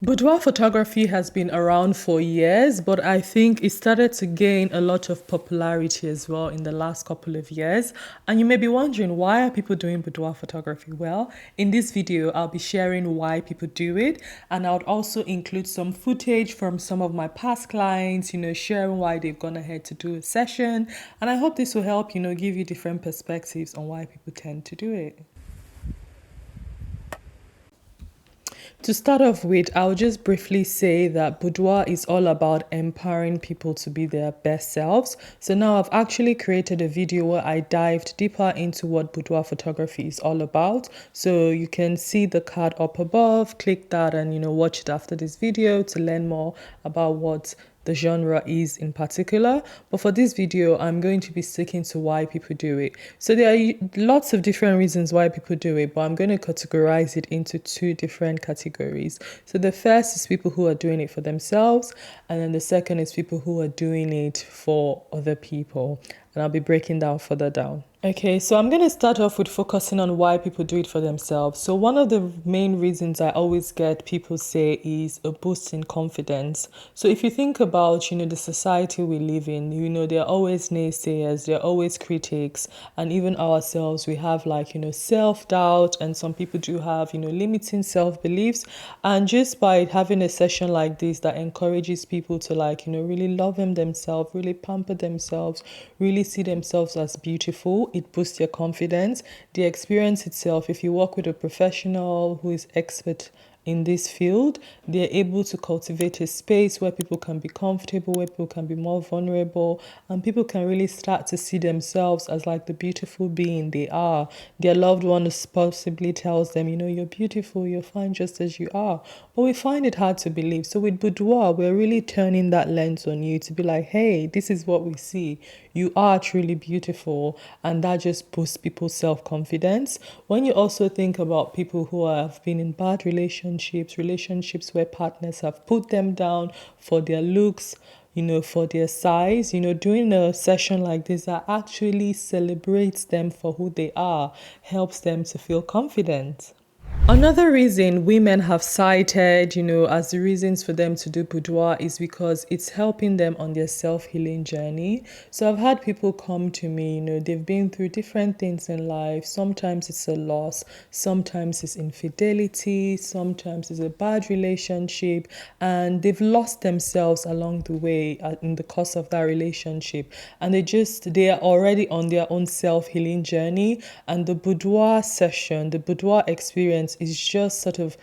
Boudoir photography has been around for years, but I think it started to gain a lot of popularity as well in the last couple of years. And you may be wondering, why are people doing boudoir photography? Well, in this video, I'll be sharing why people do it, and I would also include some footage from some of my past clients, sharing why they've gone ahead to do a session. And I hope this will help, give you different perspectives on why people tend to do it. To start off with, I'll just briefly say that boudoir is all about empowering people to be their best selves. So now I've actually created a video where I dived deeper into what boudoir photography is all about. So you can see the card up above, click that and watch it after this video to learn more about what the genre is in particular. But for this video, I'm going to be sticking to why people do it. So there are lots of different reasons why people do it, but I'm going to categorize it into two different categories. So the first is people who are doing it for themselves, and then the second is people who are doing it for other people. And I'll be breaking down further down. Okay, so I'm going to start off with focusing on why people do it for themselves. So one of the main reasons I always get people say is a boost in confidence. So if you think about, the society we live in, there are always naysayers, there are always critics, and even ourselves, we have self-doubt, and some people do have, limiting self-beliefs. And just by having a session like this that encourages people to really love themselves, really pamper themselves, really see themselves as beautiful, it boosts your confidence. The experience itself, if you work with a professional who is expert in this field, they're able to cultivate a space where people can be comfortable, where people can be more vulnerable, and people can really start to see themselves as the beautiful being they are. Their loved one possibly tells them, you're beautiful, you're fine just as you are. But we find it hard to believe. So with boudoir, we're really turning that lens on you to be like, hey, this is what we see. You are truly beautiful, and that just boosts people's self-confidence. When you also think about people who have been in bad relationships where partners have put them down for their looks, for their size, doing a session like this that actually celebrates them for who they are, helps them to feel confident. Another reason women have cited, as the reasons for them to do boudoir is because it's helping them on their self-healing journey. So I've had people come to me, they've been through different things in life. Sometimes it's a loss, sometimes it's infidelity, sometimes it's a bad relationship, and they've lost themselves along the way in the course of that relationship. And they are already on their own self-healing journey. And the boudoir session, the boudoir experience is just sort of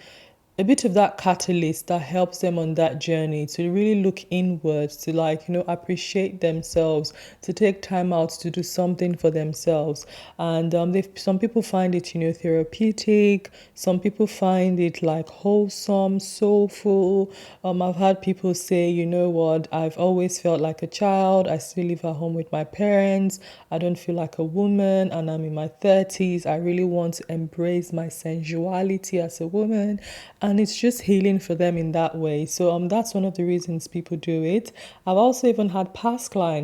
a bit of that catalyst that helps them on that journey to really look inwards, to appreciate themselves, to take time out to do something for themselves. And some people find it therapeutic, some people find it wholesome, soulful. I've had people say, what, I've always felt like a child, I still live at home with my parents, I don't feel like a woman, and I'm in my 30s, I really want to embrace my sensuality as a woman. And it's just healing for them in that way. So that's one of the reasons people do it. I've also even had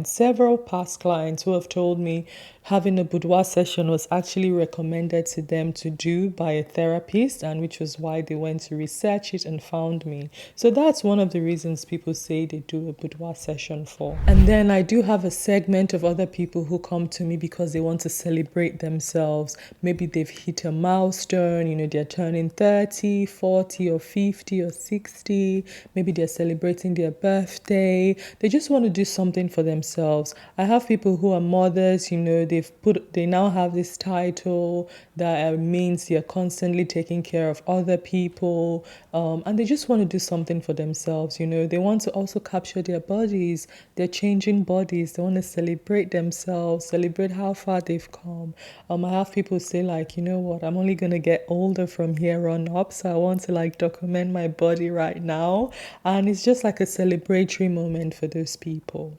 several past clients who have told me having a boudoir session was actually recommended to them to do by a therapist, and which was why they went to research it and found me. So that's one of the reasons people say they do a boudoir session for. And then I do have a segment of other people who come to me because they want to celebrate themselves. Maybe they've hit a milestone, they're turning 30, 40 or 50 or 60. Maybe they're celebrating their birthday. They just want to do something for themselves. I have people who are mothers, they now have this title that means they're constantly taking care of other people, and they just want to do something for themselves. They want to also capture their bodies, their changing bodies. They want to celebrate themselves, celebrate how far they've come. I have people say what, I'm only gonna get older from here on up, so I want to document my body right now, and it's just like a celebratory moment for those people.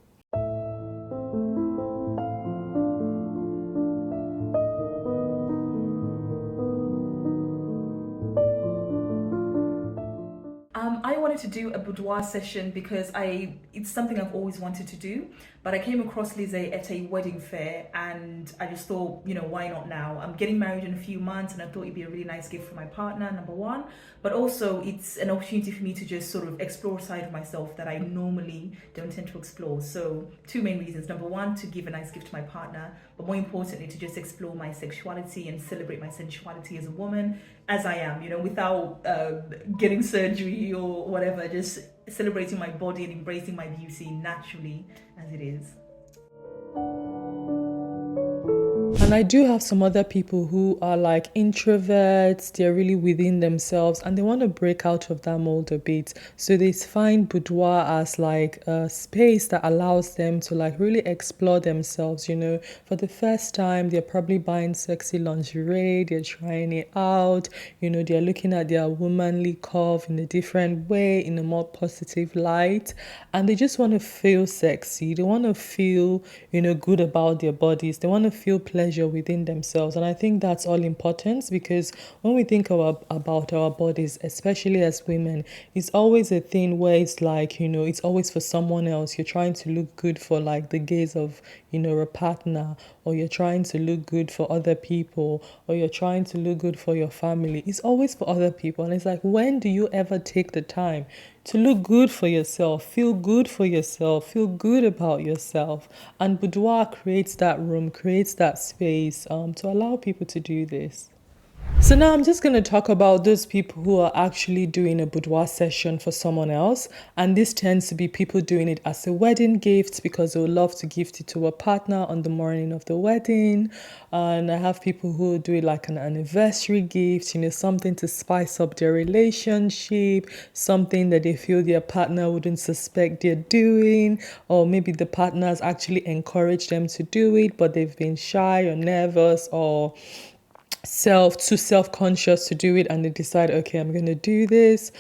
I wanted to do a boudoir session because it's something I've always wanted to do, but I came across Lize at a wedding fair and I just thought, why not now? I'm getting married in a few months and I thought it'd be a really nice gift for my partner, number one, but also it's an opportunity for me to just sort of explore a side of myself that I normally don't tend to explore. So two main reasons. Number one, to give a nice gift to my partner, but more importantly, to just explore my sexuality and celebrate my sensuality as a woman, as I am, without getting surgery or whatever, just celebrating my body and embracing my beauty naturally as it is. And I do have some other people who are like introverts, they're really within themselves and they want to break out of that mold a bit. So they find boudoir as like a space that allows them to like really explore themselves, For the first time, they're probably buying sexy lingerie, they're trying it out, they're looking at their womanly curve in a different way, in a more positive light. And they just want to feel sexy. They want to feel, good about their bodies. They want to feel pleasure within themselves. And I think that's all important because when we think about our bodies, especially as women, it's always a thing where it's like, it's always for someone else. You're trying to look good for like the gaze of, a partner, or you're trying to look good for other people, or you're trying to look good for your family. It's always for other people. And it's like, when do you ever take the time to look good for yourself, feel good for yourself, feel good about yourself? And boudoir creates that room, creates that space to allow people to do this. So now I'm just going to talk about those people who are actually doing a boudoir session for someone else. And this tends to be people doing it as a wedding gift because they would love to gift it to a partner on the morning of the wedding. And I have people who do it like an anniversary gift, something to spice up their relationship, something that they feel their partner wouldn't suspect they're doing, or maybe the partners actually encourage them to do it, but they've been shy or nervous or too self-conscious to do it, and they decide, okay, I'm going to do this.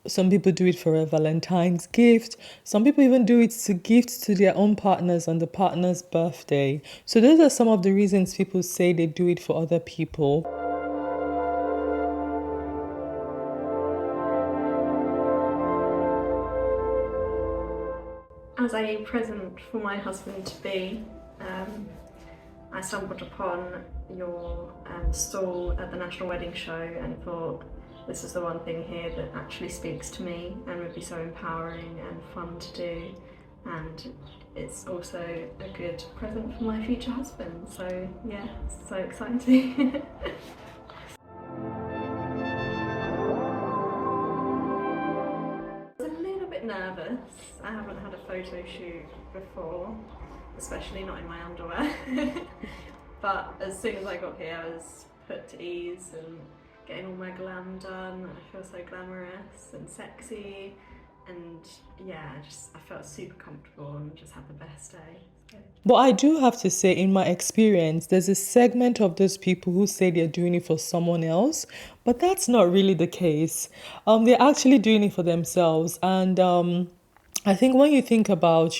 Some people do it for a Valentine's gift. Some people even do it to gift to their own partners on the partner's birthday. So those are some of the reasons people say they do it for other people. As a present for my husband-to-be, I stumbled upon your stall at the National Wedding Show and thought this is the one thing here that actually speaks to me and would be so empowering and fun to do, and it's also a good present for my future husband, so yeah, it's so exciting. I was a little bit nervous. I haven't had a photo shoot before, especially not in my underwear. But as soon as I got here, I was put to ease and getting all my glam done. I feel so glamorous and sexy, and yeah, I felt super comfortable and just had the best day. But I do have to say, in my experience, there's a segment of those people who say they're doing it for someone else, but that's not really the case. They're actually doing it for themselves. And I think when you think about,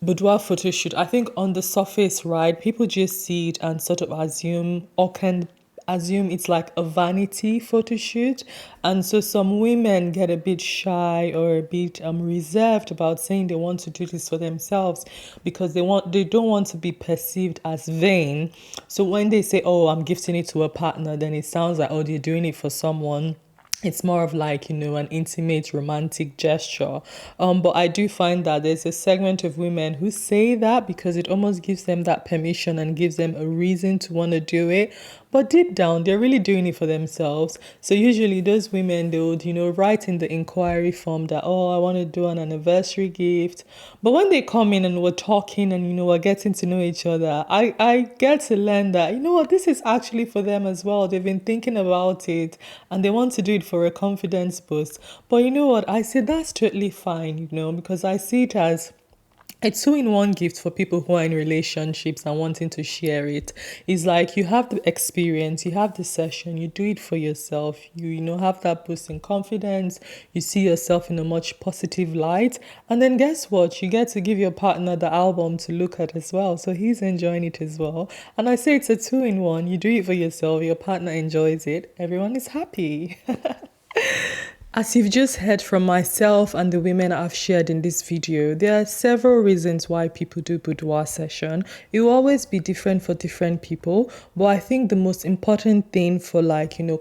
boudoir photo shoot, I think on the surface, right, people just see it and sort of assume or can assume it's like a vanity photo shoot. And so some women get a bit shy or a bit reserved about saying they want to do this for themselves because they don't want to be perceived as vain. So when they say, oh, I'm gifting it to a partner, then it sounds like, oh, they're doing it for someone. It's more of like, an intimate romantic gesture. But I do find that there's a segment of women who say that because it almost gives them that permission and gives them a reason to want to do it. But deep down, they're really doing it for themselves. So usually those women, they would, write in the inquiry form that, oh, I want to do an anniversary gift. But when they come in and we're talking and, we're getting to know each other, I get to learn that, this is actually for them as well. They've been thinking about it and they want to do it for a confidence boost. But you know what? I say that's totally fine, because I see it as a two-in-one gift for people who are in relationships and wanting to share it. It's like you have the experience, you have the session, you do it for yourself, you have that boost in confidence, you see yourself in a much positive light, and then guess what? You get to give your partner the album to look at as well, so he's enjoying it as well. And I say it's a two-in-one. You do it for yourself, your partner enjoys it, everyone is happy. As you've just heard from myself and the women I've shared in this video, there are several reasons why people do boudoir session. It will always be different for different people, but I think the most important thing for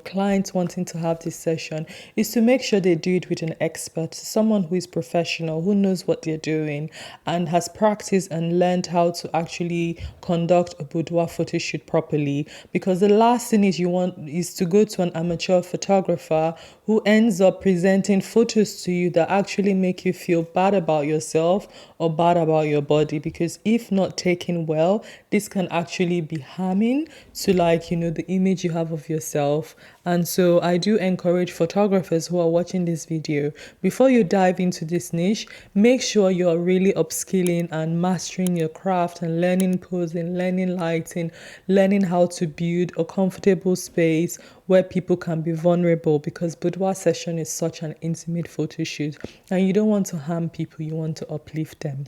clients wanting to have this session is to make sure they do it with an expert, someone who is professional, who knows what they're doing and has practiced and learned how to actually conduct a boudoir photo shoot properly. Because the last thing is you want is to go to an amateur photographer who ends up presenting photos to you that actually make you feel bad about yourself or bad about your body, because if not taken well, this can actually be harming to the image you have of yourself. And so I do encourage photographers who are watching this video, before you dive into this niche, make sure you're really upskilling and mastering your craft and learning posing, learning lighting, learning how to build a comfortable space where people can be vulnerable, because boudoir session is such an intimate photo shoot and you don't want to harm people, you want to uplift them.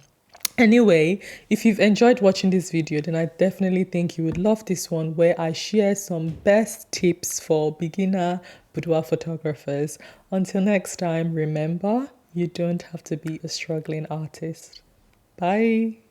Anyway, if you've enjoyed watching this video, then I definitely think you would love this one, where I share some best tips for beginner boudoir photographers. Until next time, remember, you don't have to be a struggling artist. Bye.